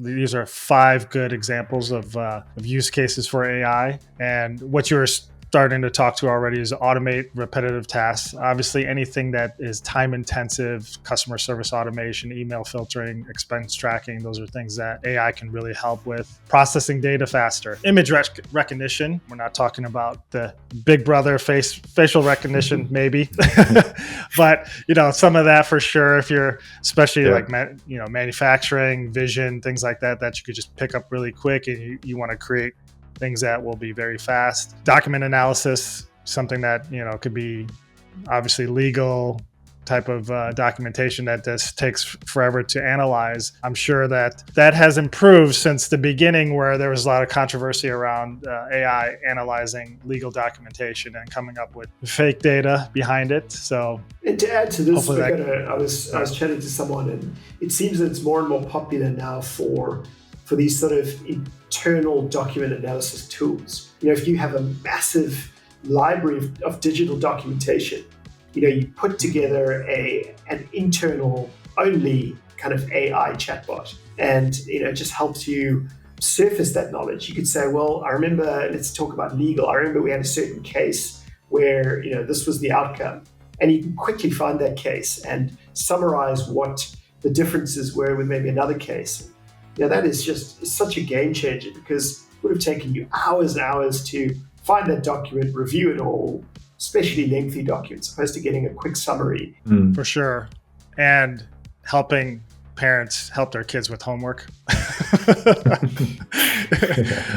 these are 5 good examples of use cases for AI. And what you're starting to talk to already is automate repetitive tasks. Obviously, anything that is time intensive, customer service automation, email filtering, expense tracking, those are things that AI can really help with. Processing data faster. Image recognition. We're not talking about the big brother facial recognition, maybe, but some of that for sure. If you're especially manufacturing, vision, things like that you could just pick up really quick, and you want to create things that will be very fast. Document analysis, something that, could be obviously legal type of documentation that just takes forever to analyze. I'm sure that has improved since the beginning, where there was a lot of controversy around AI analyzing legal documentation and coming up with fake data behind it. So, and to add to this, I was chatting to someone, and it seems that it's more and more popular now for these sort of internal document analysis tools. If you have a massive library of digital documentation, you put together an internal only kind of AI chatbot, and it just helps you surface that knowledge. You could say, well, I remember, let's talk about legal. I remember we had a certain case where this was the outcome, and you can quickly find that case and summarize what the differences were with maybe another case. That is just such a game changer, because it would have taken you hours and hours to find that document, review it all, especially lengthy documents, opposed to getting a quick summary. For sure. And helping parents help their kids with homework.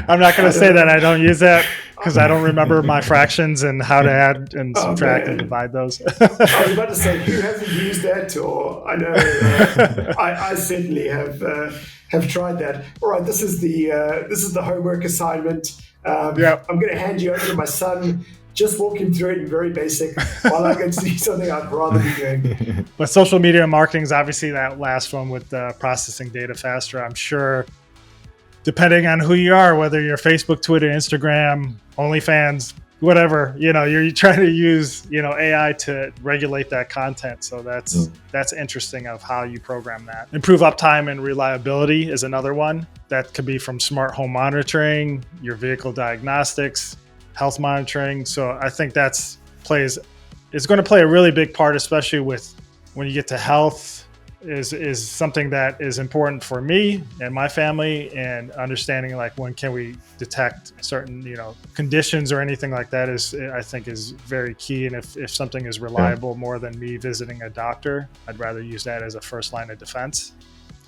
I'm not going to say that I don't use that, because I don't remember my fractions and how to add and subtract and divide those. I was about to say, who hasn't used that? Or I know I certainly have tried that. All right, this is the homework assignment. I'm going to hand you over to my son. Just walk him through it in very basic, while I can see something I'd rather be doing. But social media marketing is obviously that last one with processing data faster. I'm sure, depending on who you are, whether you're Facebook, Twitter, Instagram, OnlyFans, whatever, you're trying to use, AI to regulate that content. So that's interesting of how you program that. Improve uptime and reliability is another one. That could be from smart home monitoring, your vehicle diagnostics, health monitoring. So I think it's going to play a really big part, especially with when you get to health. Is something that is important for me and my family, and understanding like when can we detect certain conditions or anything like that I think is very key. And if something is reliable more than me visiting a doctor, I'd rather use that as a first line of defense.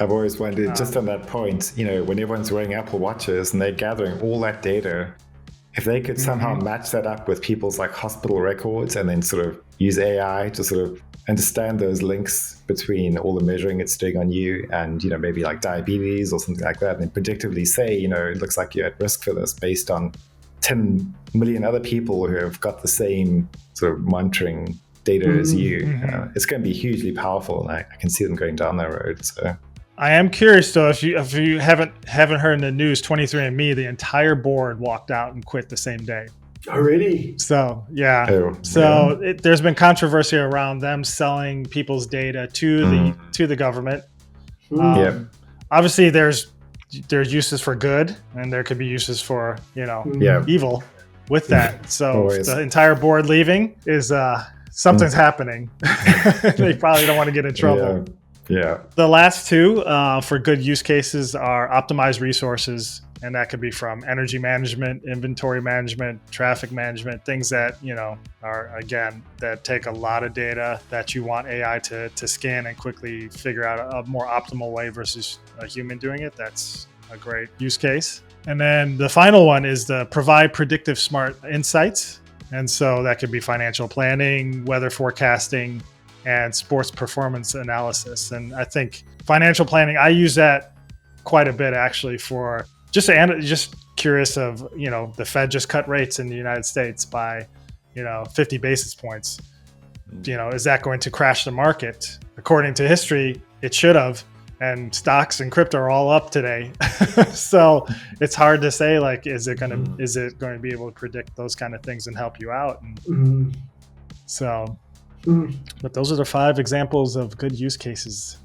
I've always wondered, just on that point, when everyone's wearing Apple Watches and they're gathering all that data, if they could somehow match that up with people's like hospital records, and then sort of use AI to sort of understand those links between all the measuring it's doing on you and, maybe like diabetes or something like that, and predictively say, it looks like you're at risk for this based on 10 million other people who have got the same sort of monitoring data as you. It's going to be hugely powerful, and I can see them going down that road. So I am curious though, if you haven't heard in the news, 23andMe, the entire board walked out and quit the same day. Already? So, yeah. There's been controversy around them selling people's data to the government. Obviously, there's uses for good, and there could be uses for evil with that. So the entire board leaving is something's happening. They probably don't want to get in trouble. Yeah. The last two for good use cases are optimized resources. And that could be from energy management, inventory management, traffic management, things that, are, again, that take a lot of data that you want AI to scan and quickly figure out a more optimal way versus a human doing it. That's a great use case. And then the final one is the provide predictive smart insights. And so that could be financial planning, weather forecasting, and sports performance analysis. And I think financial planning, I use that quite a bit actually for just curious of, the Fed just cut rates in the United States by, 50 basis points. Is that going to crash the market? According to history, it should have. And stocks and crypto are all up today. So it's hard to say, like, is it going to be able to predict those kind of things and help you out? And but those are the 5 examples of good use cases.